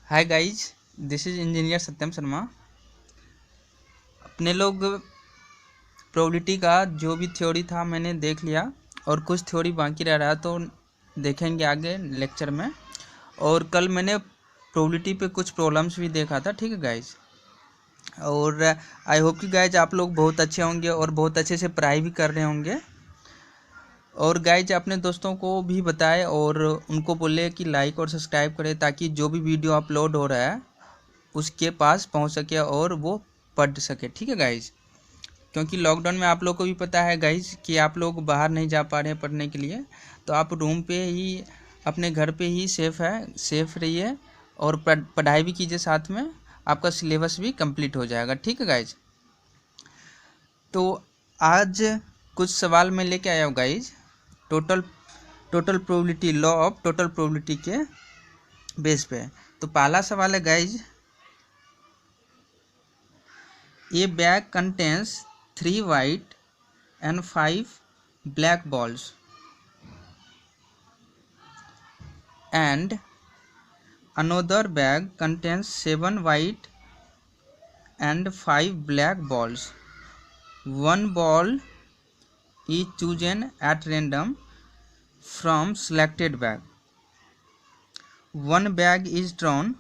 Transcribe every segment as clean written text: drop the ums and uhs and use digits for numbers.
Hi guys, this is engineer Satyam Sharma. अपने लोग probability का जो भी थ्योरी था मैंने देख लिया और कुछ थ्योरी बाकी रह रहा तो देखेंगे आगे लेक्चर में। और कल मैंने प्रोबेबिलिटी पे कुछ प्रॉब्लम्स भी देखा था, ठीक है गाइज। और आई होप कि गाइज आप लोग बहुत अच्छे होंगे और बहुत अच्छे से पढ़ाई भी कर रहे होंगे। और गाइज अपने दोस्तों को भी बताएं और उनको बोले कि लाइक और सब्सक्राइब करें ताकि जो भी वीडियो अपलोड हो रहा है उसके पास पहुंच सके और वो पढ़ सके, ठीक है गाइज। क्योंकि लॉकडाउन में आप लोग को भी पता है गाइज कि आप लोग बाहर नहीं जा पा रहे हैं पढ़ने के लिए, तो आप रूम पे ही अपने घर पे ही सेफ रहिए और पढ़ाई भी कीजिए, साथ में आपका सिलेबस भी कंप्लीट हो जाएगा, ठीक है गाइज। तो आज कुछ सवाल मैं लेके आया हूँ guys, total total probability, law of total probability के बेस पे। तो पहला सवाल है guys, A bag contains 3 white and 5 black balls, and another bag contains 7 white and 5 black balls. One ball is chosen at random from selected bag. One bag is drawn,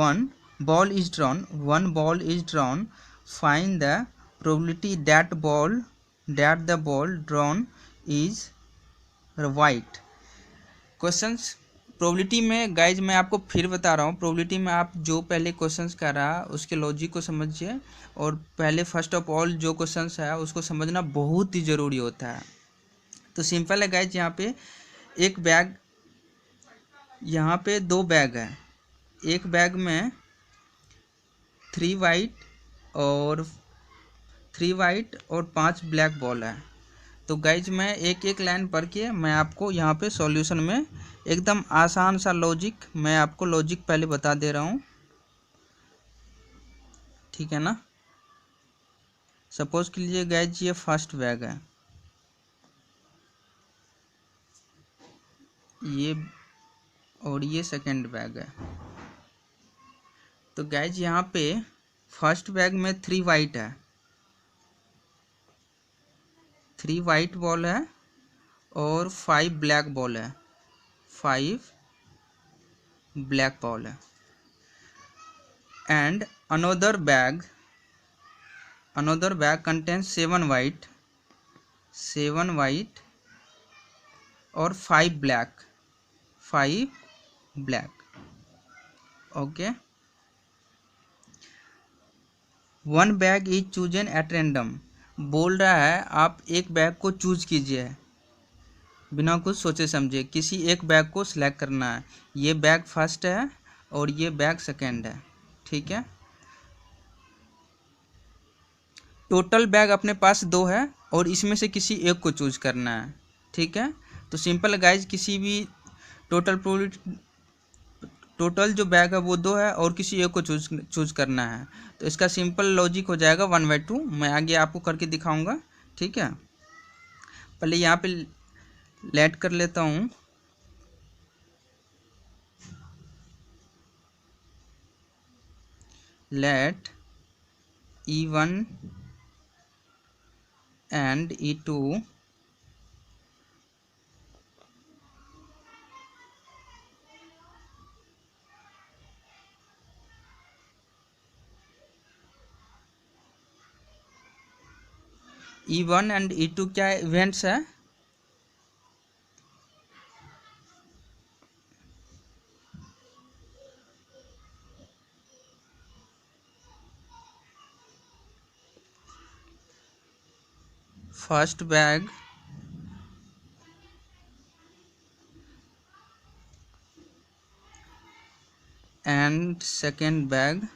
one ball is drawn, one ball is drawn. Find the probability that the ball drawn is white. Questions probability में guys मैं आपको फिर बता रहा हूँ, probability में आप जो पहले क्वेश्चंस कर रहा उसके लॉजिक को समझिए और पहले फर्स्ट ऑफ ऑल जो क्वेश्चंस है उसको समझना बहुत ही ज़रूरी होता है। तो सिंपल है गाइज, यहाँ पे एक बैग, यहाँ पे दो बैग है, एक बैग में थ्री वाइट और 5 ब्लैक बॉल है। तो गाइज मैं एक एक लाइन पढ़ के मैं आपको यहाँ पे सॉल्यूशन में एकदम आसान सा लॉजिक, मैं आपको लॉजिक पहले बता दे रहा हूँ, ठीक है ना। सपोज कीजिए गाइज ये फर्स्ट बैग है, ये और ये सेकंड बैग है। तो गाइज यहाँ पे फर्स्ट बैग में 3 वाइट है, 3 वाइट बॉल है और 5 ब्लैक बॉल है, 5 ब्लैक बॉल है। And another bag contains 7 white, 7 white और 5 black, 5 black, okay. One bag is chosen at random, बोल रहा है आप एक बैग को चूज कीजिए, बिना कुछ सोचे समझे किसी एक बैग को सिलेक्ट करना है। ये बैग फर्स्ट है और ये बैग सेकेंड है, ठीक है। टोटल बैग अपने पास दो है और इसमें से किसी एक को चूज करना है, ठीक है। तो सिंपल गाइज, किसी भी टोटल टोटल जो बैग है वो दो है और किसी एक को चूज करना है। तो इसका सिंपल लॉजिक हो जाएगा 1/2। मैं आगे आपको करके दिखाऊंगा, ठीक है। पहले यहाँ पे लेट कर लेता हूँ। Late E1 and E2 E1 and E2 क्या इवेंट्स है? First bag and second bag,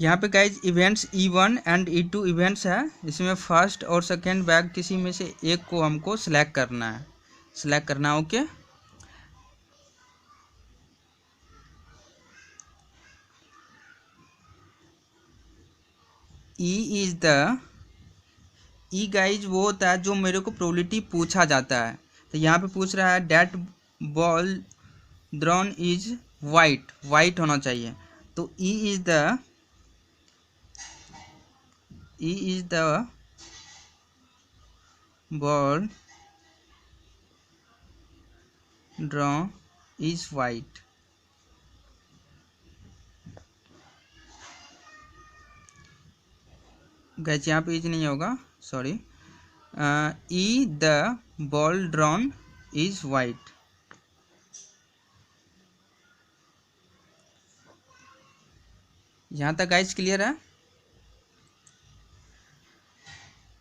यहाँ पे guys events E1 and E2 events है। इसमें फर्स्ट और सेकेंड बैग किसी में से एक को हमको सिलेक्ट करना है। ओके। ई गाइज वो होता है जो मेरे को प्रोबेबिलिटी पूछा जाता है। तो यहाँ पे पूछ रहा है that ball drawn is white होना चाहिए। तो E is the ball draw is white. Guys यहाँ पे इज नहीं होगा, sorry. E the ball drawn is white. यहाँ तक गाइज क्लियर है।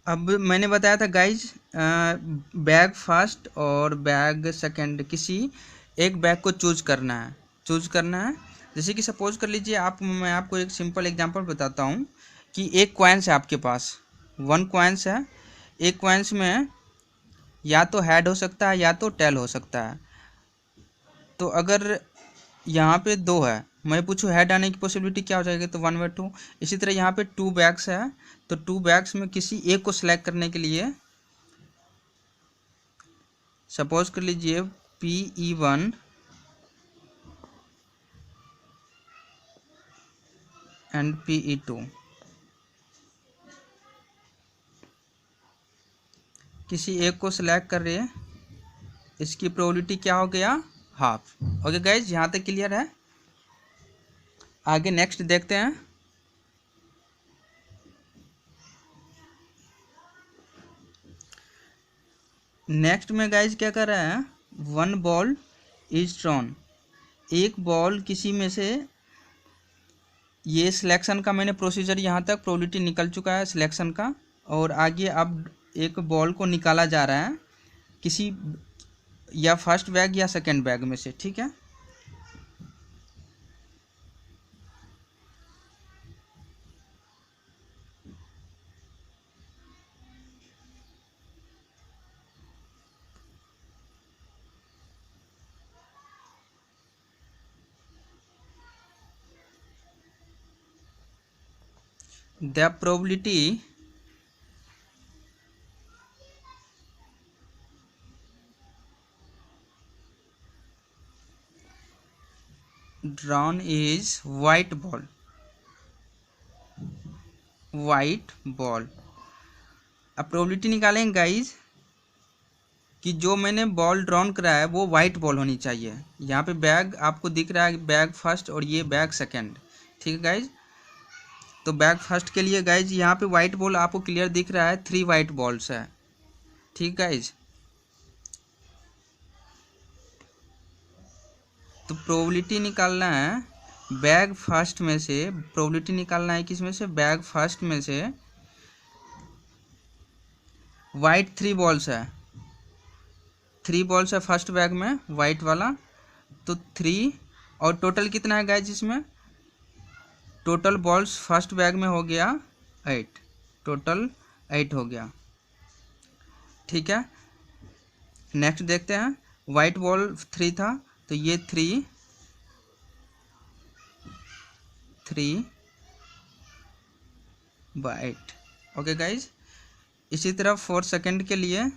अब मैंने बताया था गाइज बैग फर्स्ट और बैग सेकंड किसी एक बैग को चूज करना है। जैसे कि सपोज कर लीजिए मैं आपको एक सिंपल एग्जांपल बताता हूँ कि एक कॉइन्स है आपके पास, 1 कॉइन्स है। एक कॉइन्स में या तो हेड हो सकता है या तो टेल हो सकता है। तो अगर यहाँ पे 2 है, मैं पूछूँ हेड आने की पॉसिबिलिटी क्या हो जाएगी, तो 1/2। इसी तरह यहाँ पे 2 बैग्स है, तो 2 बैग्स में किसी एक को सिलेक्ट करने के लिए सपोज कर लीजिए PE1 एंड PE2, किसी एक को सिलेक्ट कर रहे हैं। इसकी प्रोबेबिलिटी क्या हो गया, हाफ। ओके गाइज, यहाँ तक क्लियर है। आगे नेक्स्ट देखते हैं। नेक्स्ट में गाइज क्या कर रहा है, 1 बॉल इज थ्रोन। एक बॉल किसी में से, ये सिलेक्शन का मैंने प्रोसीजर यहाँ तक प्रोबेबिलिटी निकल चुका है सिलेक्शन का। और आगे अब एक बॉल को निकाला जा रहा है किसी या फर्स्ट बैग या सेकंड बैग में से, ठीक है। The probability drawn is white ball। अब प्रोबेबिलिटी निकालेंगे गाइज कि जो मैंने बॉल ड्रॉन करा है वो वाइट बॉल होनी चाहिए। यहाँ पे बैग आपको दिख रहा है, बैग फर्स्ट और ये बैग सेकंड, ठीक है गाइज। तो बैग फर्स्ट के लिए गाइज यहाँ पे वाइट बॉल आपको क्लियर दिख रहा है, 3 वाइट बॉल्स है, ठीक गाइज। तो प्रोबेबिलिटी निकालना है बैग फर्स्ट में से, प्रोबेबिलिटी निकालना है किस में से, बैग फर्स्ट में से। वाइट 3 बॉल्स है, 3 बॉल्स है फर्स्ट बैग में वाइट वाला, तो 3। और टोटल कितना है गाइज इसमें, टोटल बॉल्स फर्स्ट बैग में हो गया 8, टोटल 8 हो गया, ठीक है। नेक्स्ट देखते हैं, वाइट बॉल 3 था, तो ये 3 बाई 8। ओके गाइज, इसी तरह 4 सेकेंड के लिए,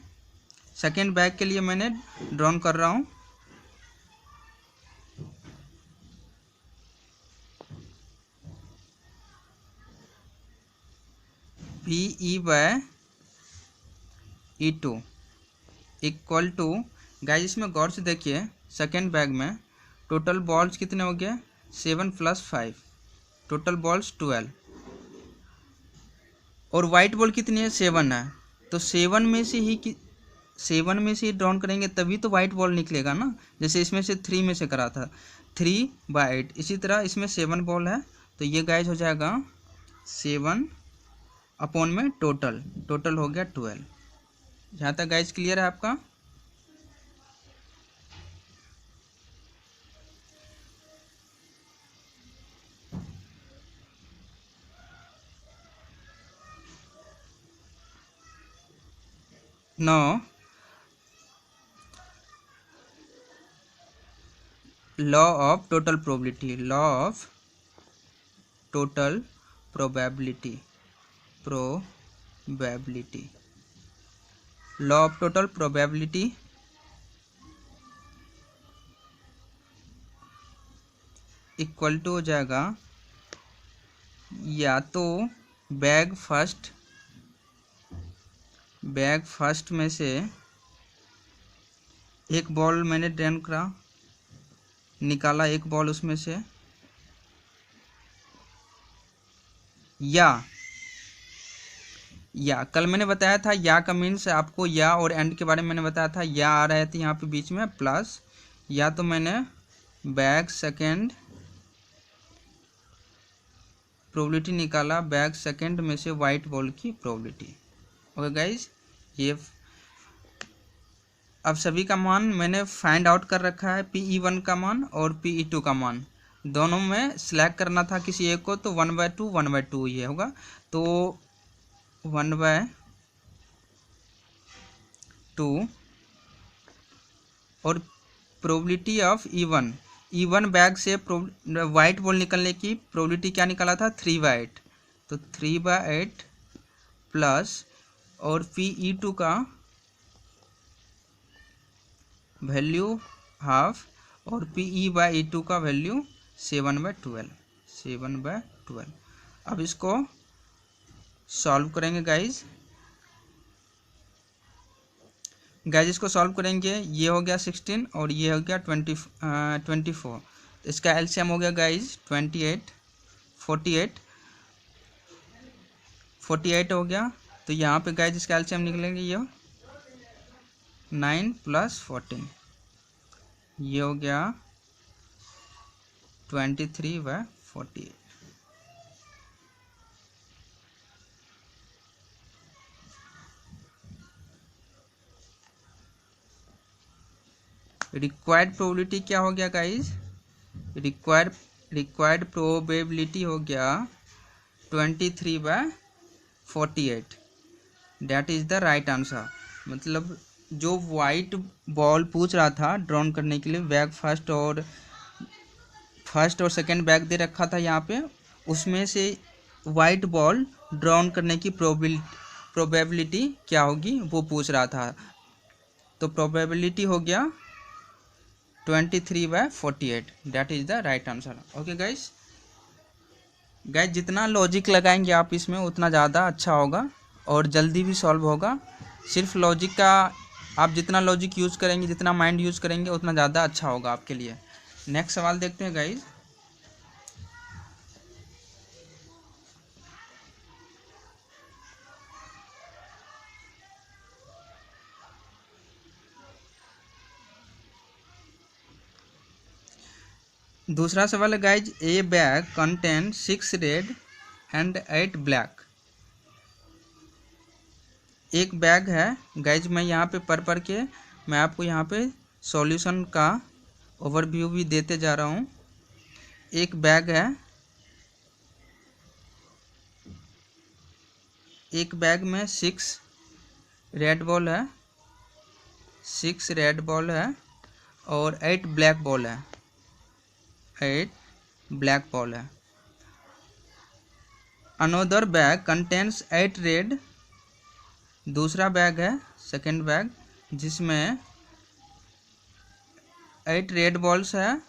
सेकेंड बैग के लिए मैंने ड्रॉन कर रहा हूँ। PE/E2 इक्वल टू, गाइज इसमें गौर से देखिए, सेकेंड बैग में टोटल बॉल्स कितने हो गए, 7 + 5, टोटल बॉल्स 12। और वाइट बॉल कितनी है, 7 है। तो 7 में से ही ड्रॉन करेंगे तभी तो वाइट बॉल निकलेगा ना। जैसे इसमें से 3 में से करा था, 3/8। इसी तरह इसमें 7 बॉल है, तो ये गाइज हो जाएगा 7 अपॉन में टोटल हो गया 12। यहाँ तक गाइज क्लियर है आपका। Now law of total probability, law of total probability, law of total probability equal to हो जाएगा या तो बैग फर्स्ट में से एक बॉल मैंने ड्रेन करा, निकाला एक बॉल उसमें से, या कल मैंने बताया था या का मीन्स आपको या और एंड के बारे में मैंने बताया था, या आ रहे थे यहाँ पे बीच में प्लस, या तो मैंने बैग सेकेंड प्रोबेबिलिटी निकाला, बैग सेकेंड में से वाइट बॉल की प्रोबेबिलिटी। ओके गाइज, ये अब सभी का मान मैंने फाइंड आउट कर रखा है, PE1 का मान और PE2 का मान दोनों में सिलेक्ट करना था किसी एक को, तो 1/2 ये होगा, तो 1/2 और प्रोबेबिलिटी ऑफ E1 बैग से वाइट बॉल निकलने की प्रोबेबिलिटी क्या निकाला था 3/8, तो 3/8 प्लस और PE2 का वैल्यू हाफ और PE/E2 का वैल्यू 7/12। अब इसको सॉल्व करेंगे गाइज, इसको सॉल्व करेंगे, ये हो गया 16 और ये हो गया 24, इसका एलसीएम हो गया गाइज 48 हो गया, तो यहाँ पे गाइज इसका एलसीएम निकलेंगे, ये 9 + 14, ये हो गया 23/48। रिक्वायर्ड प्रोबेबिलिटी क्या हो गया गाइज, रिक्वायर्ड प्रोबेबिलिटी हो गया 23/48, that is the right answer. मतलब जो वाइट बॉल पूछ रहा था ड्रॉन करने के लिए, बैग फर्स्ट और सेकंड बैग दे रखा था यहाँ पे, उसमें से वाइट बॉल ड्रॉन करने की प्रोबेबिलिटी क्या होगी वो पूछ रहा था, तो प्रोबेबिलिटी हो गया 23/48, that is the right answer. Okay guys, जितना लॉजिक लगाएंगे आप इसमें उतना ज़्यादा अच्छा होगा और जल्दी भी सॉल्व होगा। सिर्फ लॉजिक का आप जितना लॉजिक यूज़ करेंगे, जितना माइंड यूज़ करेंगे उतना ज़्यादा अच्छा होगा आपके लिए। नेक्स्ट सवाल देखते हैं गाइज। दूसरा सवाल है guys, A bag contain 6 red and 8 black. एक बैग है गाइज, मैं यहाँ पे पढ़ के मैं आपको यहाँ पे सॉल्यूशन का ओवरव्यू भी देते जा रहा हूँ। एक बैग है, एक बैग में 6 रेड बॉल है, 6 रेड बॉल है और 8 ब्लैक बॉल है, 8 ब्लैक बॉल है। अनोदर बैग कंटेन्स 8 रेड, दूसरा बैग है सेकेंड बैग जिसमें 8 रेड बॉल्स है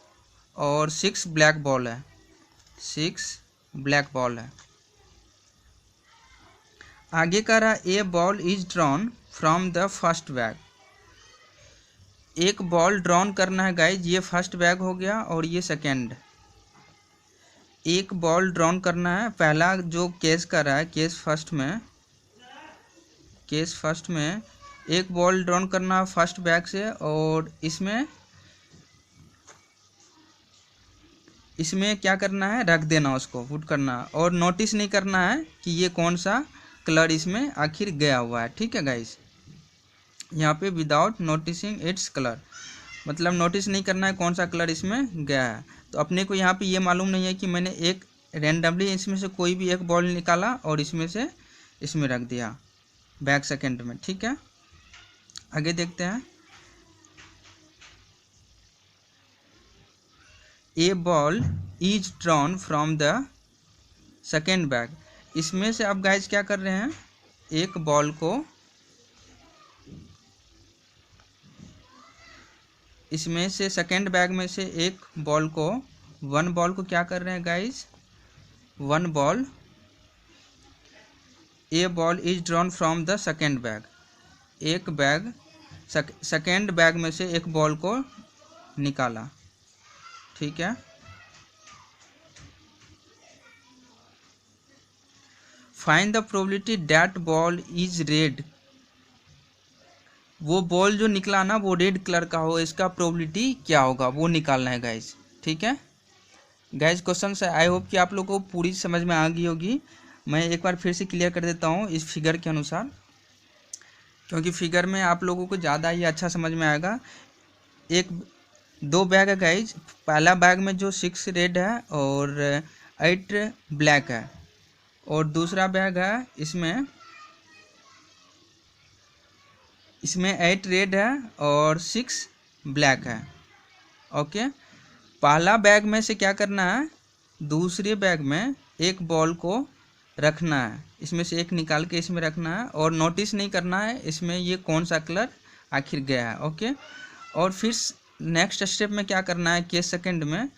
और 6 ब्लैक बॉल है, 6 ब्लैक बॉल है। आगे कह रहा a ball is drawn from the first bag. एक बॉल ड्रॉन करना है गाइज, ये फर्स्ट बैग हो गया और ये सेकेंड। एक बॉल ड्रॉन करना है, पहला जो केस कर रहा है केस फर्स्ट में एक बॉल ड्रॉन करना है फर्स्ट बैग से और इसमें क्या करना है, रख देना, उसको पुट करना और नोटिस नहीं करना है कि ये कौन सा कलर इसमें आखिर गया हुआ है। ठीक है गाइस, यहाँ पे विदाउट नोटिसिंग इट्स कलर, मतलब नोटिस नहीं करना है कौन सा कलर इसमें गया है। तो अपने को यहाँ पे ये मालूम नहीं है कि मैंने एक रैंडमली इसमें से कोई भी एक बॉल निकाला और इसमें से इसमें रख दिया बैग सेकेंड में। ठीक है, आगे देखते हैं। A ball is drawn from the second bag. इसमें से अब गाइज क्या कर रहे हैं, एक बॉल को, इसमें से सेकेंड बैग में से एक बॉल को, वन बॉल को क्या कर रहे हैं guys, one ball, A ball is drawn from the second bag. एक बैग, सेकेंड बैग में से एक बॉल को निकाला, ठीक है। Find the probability that ball is red. वो बॉल जो निकला ना वो रेड कलर का हो, इसका प्रोबेबिलिटी क्या होगा वो निकालना है गाइज, ठीक है। गाइज क्वेश्चन से आई होप कि आप लोगों को पूरी समझ में आ गई होगी। मैं एक बार फिर से क्लियर कर देता हूँ इस फिगर के अनुसार, क्योंकि फिगर में आप लोगों को ज़्यादा ही अच्छा समझ में आएगा। एक दो बैग है गाइज, पहला बैग में जो 6 रेड है और 8 ब्लैक है, और दूसरा बैग है इसमें 8 रेड है और 6 ब्लैक है, ओके। पहला बैग में से क्या करना है, दूसरे बैग में एक बॉल को रखना है, इसमें से एक निकाल के इसमें रखना है, और नोटिस नहीं करना है इसमें ये कौन सा कलर आखिर गया है, ओके। और फिर नेक्स्ट स्टेप में क्या करना है, केस सेकंड में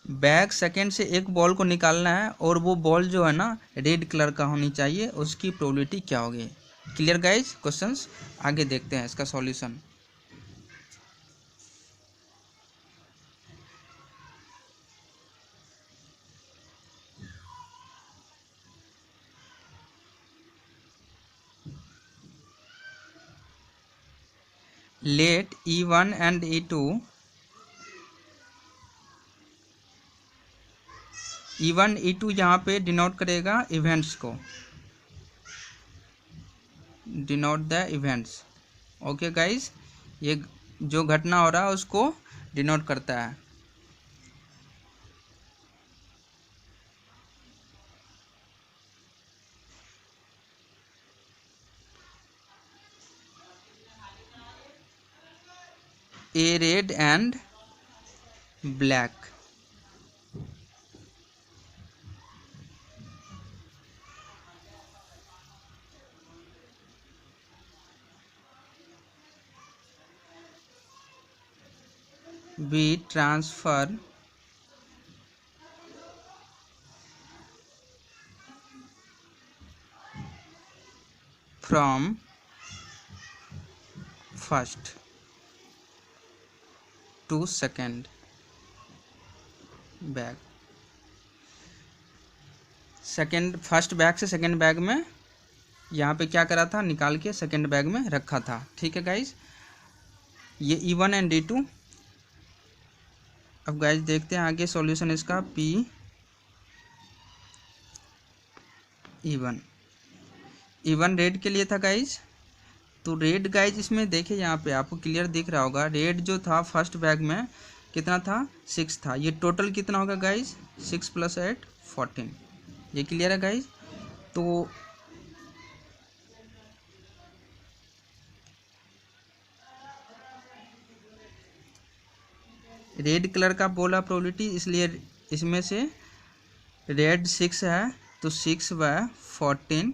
बैग सेकंड से एक बॉल को निकालना है, और वो बॉल जो है ना रेड कलर का होनी चाहिए, उसकी प्रोबेबिलिटी क्या होगी। क्लियर गाइज क्वेश्चंस, आगे देखते हैं इसका solution. Late E1 and E2, E1 E2 यहाँ पे डिनोट करेगा इवेंट्स को, denote the events, okay guys. ये जो घटना हो रहा है उसको डिनोट करता है। A red and black, we transfer from first to second bag, second first bag से सेकेंड बैग में यहाँ पे क्या करा था, निकाल के सेकेंड बैग में रखा था, ठीक है गाइज। ये E1 एंड E2। अब गाइज देखते हैं आगे सॉल्यूशन इसका। E1 रेड के लिए था गाइज, तो रेड गाइज इसमें देखिए यहाँ पे आपको क्लियर दिख रहा होगा, रेड जो था फर्स्ट बैग में कितना था, 6 था। ये टोटल कितना होगा गाइज, 6 + 8 14। ये क्लियर है गाइज। तो रेड कलर का बोला प्रोबेबिलिटी, इसलिए इसमें से रेड 6 है तो 6/14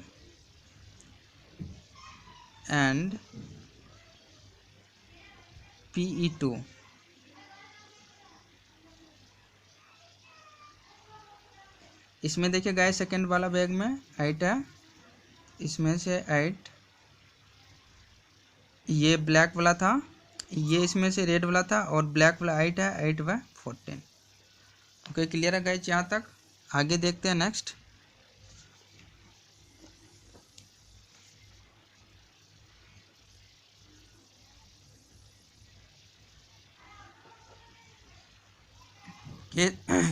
एंड PE2 इसमें देखिए गाइस सेकेंड वाला बैग में 8 है, इसमें से 8 ये ब्लैक वाला था, ये इसमें से रेड वाला था, और ब्लैक वाला 8 है, 8/14। ओके क्लियर है गाइस यहाँ तक। आगे देखते हैं नेक्स्ट।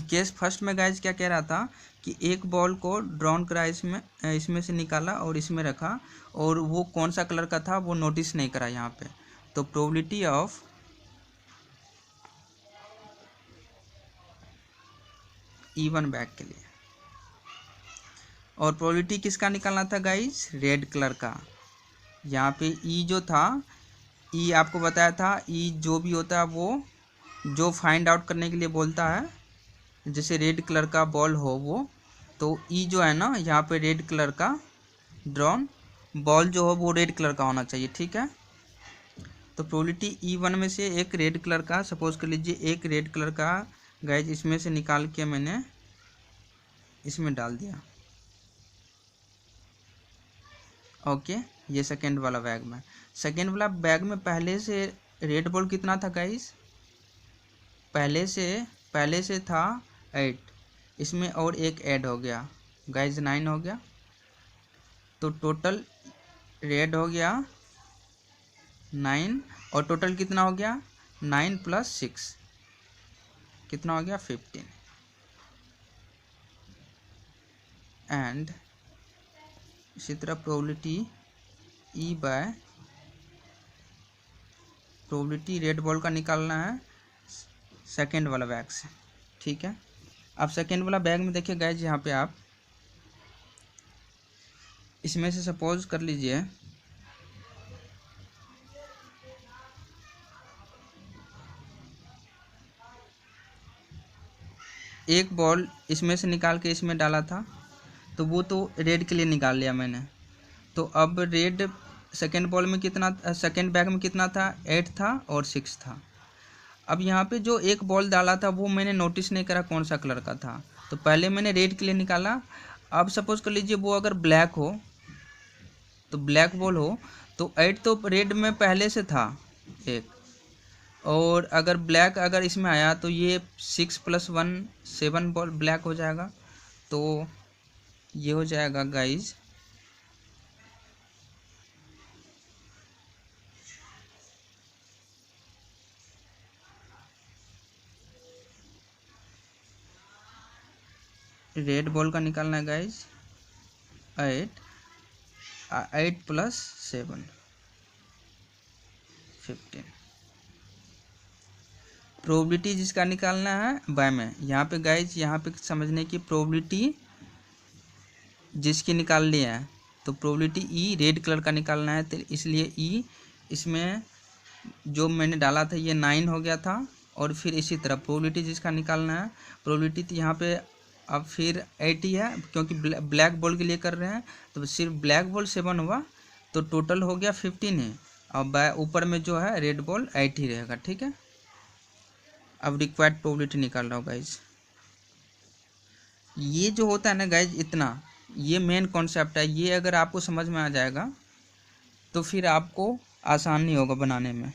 केस फर्स्ट में गाइज क्या कह रहा था कि एक बॉल को ड्रॉन करा, इसमें से निकाला और इसमें रखा, और वो कौन सा कलर का था वो नोटिस नहीं करा यहाँ पे। तो प्रोबेबिलिटी ऑफ E1 बैग के लिए, और प्रोबेबिलिटी किसका निकालना था गाइज, रेड कलर का। यहाँ पे E जो था ई आपको बताया था, ई जो भी होता है वो जो फाइंड आउट करने के लिए बोलता है, जैसे रेड कलर का बॉल हो वो, तो ई जो है ना यहाँ पे रेड कलर का ड्रॉन बॉल जो हो वो रेड कलर का होना चाहिए, ठीक है। तो प्रोबेबिलिटी E1 में से एक रेड कलर का, सपोज कर लीजिए एक रेड कलर का गाइज इसमें से निकाल के मैंने इसमें डाल दिया, ओके। ये सेकेंड वाला बैग में, सेकेंड वाला बैग में पहले से रेड बॉल कितना था गाइज, पहले से था 8, इसमें और एक ऐड हो गया गाइज 9 हो गया, तो टोटल रेड हो गया 9 और टोटल कितना हो गया 9 + 6 कितना हो गया 15। एंड इसी तरह प्रोबेबिलिटी रेड बॉल का निकालना है सेकेंड वाला बैग से, ठीक है। अब सेकेंड वाला बैग में देखिए गाइज, यहाँ पे आप इसमें से सपोज कर लीजिए एक बॉल इसमें से निकाल के इसमें डाला था, तो वो तो रेड के लिए निकाल लिया मैंने। तो अब रेड सेकेंड बॉल में कितना, सेकेंड बैग में कितना था 8 था और 6 था। अब यहाँ पे जो एक बॉल डाला था वो मैंने नोटिस नहीं करा कौन सा कलर का था, तो पहले मैंने रेड के लिए निकाला। अब सपोज कर लीजिए वो अगर ब्लैक हो, तो ब्लैक बॉल हो, तो 8 तो रेड में पहले से था एक, और अगर ब्लैक अगर इसमें आया तो ये 6 + 1 7 बॉल ब्लैक हो जाएगा। तो ये हो जाएगा गाइज रेड बॉल का निकालना है गाइज 8 + 7 15। प्रोबेबिलिटी जिसका निकालना है बाय में, यहाँ पे गाइज यहाँ पे समझने की प्रोबेबिलिटी जिसकी निकालनी है, तो प्रोबेबिलिटी ई रेड कलर का निकालना है, तो इसलिए ई इसमें जो मैंने डाला था ये 9 हो गया था। और फिर इसी तरह प्रोबेबिलिटी जिसका निकालना है, प्रोबेबिलिटी तो यहाँ पे अब फिर 80 है, क्योंकि ब्लैक बॉल के लिए कर रहे हैं, तो सिर्फ ब्लैक बॉल 7 हुआ, तो टोटल हो गया 15 है। अब ऊपर में जो है रेड बॉल 80 रहेगा, ठीक है। अब रिक्वायर्ड प्रोबेबिलिटी निकाल रहा हूँ गाइज। ये जो होता है ना गाइज इतना, ये मेन कॉन्सेप्ट है, ये अगर आपको समझ में आ जाएगा तो फिर आपको आसान नहीं होगा बनाने में।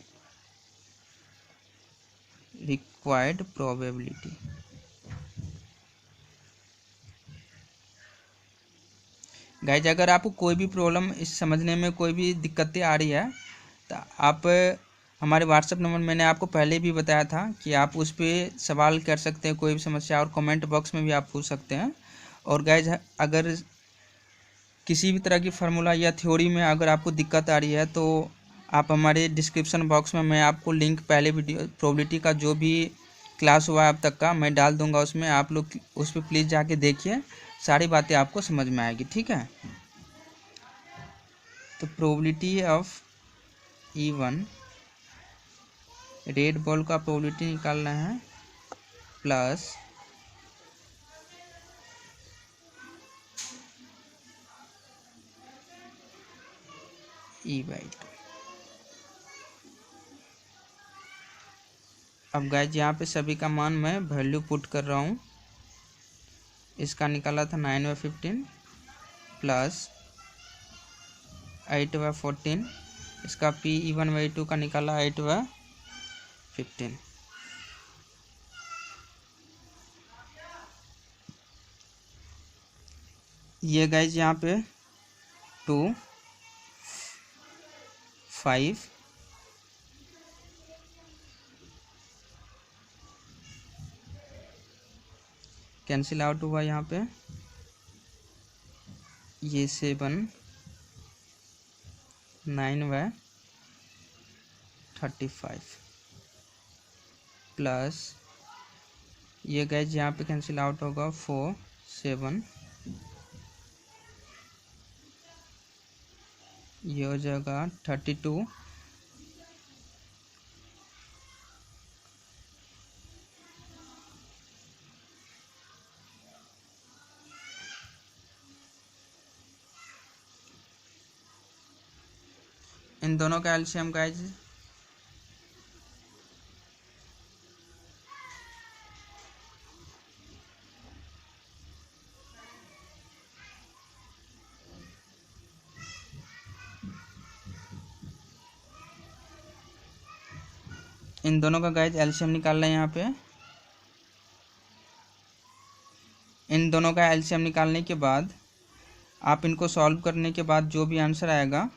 रिक्वायर्ड प्रोबेबिलिटी गाइज, अगर आपको कोई भी प्रॉब्लम इस समझने में कोई भी दिक्कतें आ रही है, तो आप हमारे व्हाट्सएप नंबर मैंने आपको पहले भी बताया था कि आप उस पर सवाल कर सकते हैं, कोई भी समस्या, और कमेंट बॉक्स में भी आप पूछ सकते हैं। और गाइज अगर किसी भी तरह की फार्मूला या थ्योरी में अगर आपको दिक्कत आ रही है, तो आप हमारे डिस्क्रिप्शन बॉक्स में मैं आपको लिंक पहले वीडियो प्रोबेबिलिटी का जो भी क्लास हुआ है अब तक का मैं डाल दूंगा, उसमें आप लोग उस पर प्लीज़ जाके देखिए, सारी बातें आपको समझ में आएगी, ठीक है। तो probability of E1 red ball का प्रोबेबिलिटी निकालना है प्लस E/2। अब गाइज यहाँ पे सभी का मान मैं वैल्यू पुट कर रहा हूँ। इसका निकाला था 9/15 प्लस 8/14, इसका P(E1/2) का निकाला 8/15। ये गाइज यहाँ पे 2 5 कैंसिल आउट हुआ, यहाँ पे ये 7 9/35 प्लस ये गाइज यहाँ पे कैंसिल आउट होगा 4 7, ये हो जाएगा 32 इन दोनों का एलसीएम गाइज इन दोनों का गाइज एलसीएम निकालना है यहाँ पे। इन दोनों का एलसीएम निकालने के बाद आप इनको सॉल्व करने के बाद जो भी आंसर आएगा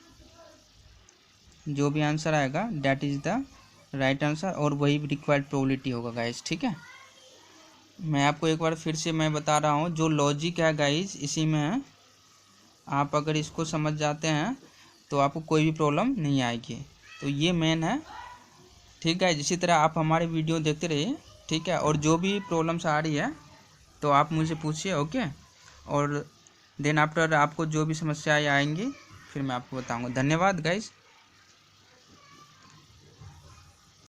that is the right answer, और वही रिक्वायर्ड प्रोबेबिलिटी होगा गाइज। ठीक है, मैं आपको एक बार फिर से मैं बता रहा हूँ, जो लॉजिक है गाइज इसी में है। आप अगर इसको समझ जाते हैं तो आपको कोई भी प्रॉब्लम नहीं आएगी। तो ये मेन है। ठीक है, इसी तरह आप हमारे वीडियो देखते रहिए। ठीक है, और जो भी प्रॉब्लम्स आ रही है तो आप मुझे पूछिए। ओके, और देन आफ्टर आपको जो भी समस्याएं आएंगी फिर मैं आपको बताऊंगा। धन्यवाद गाइज।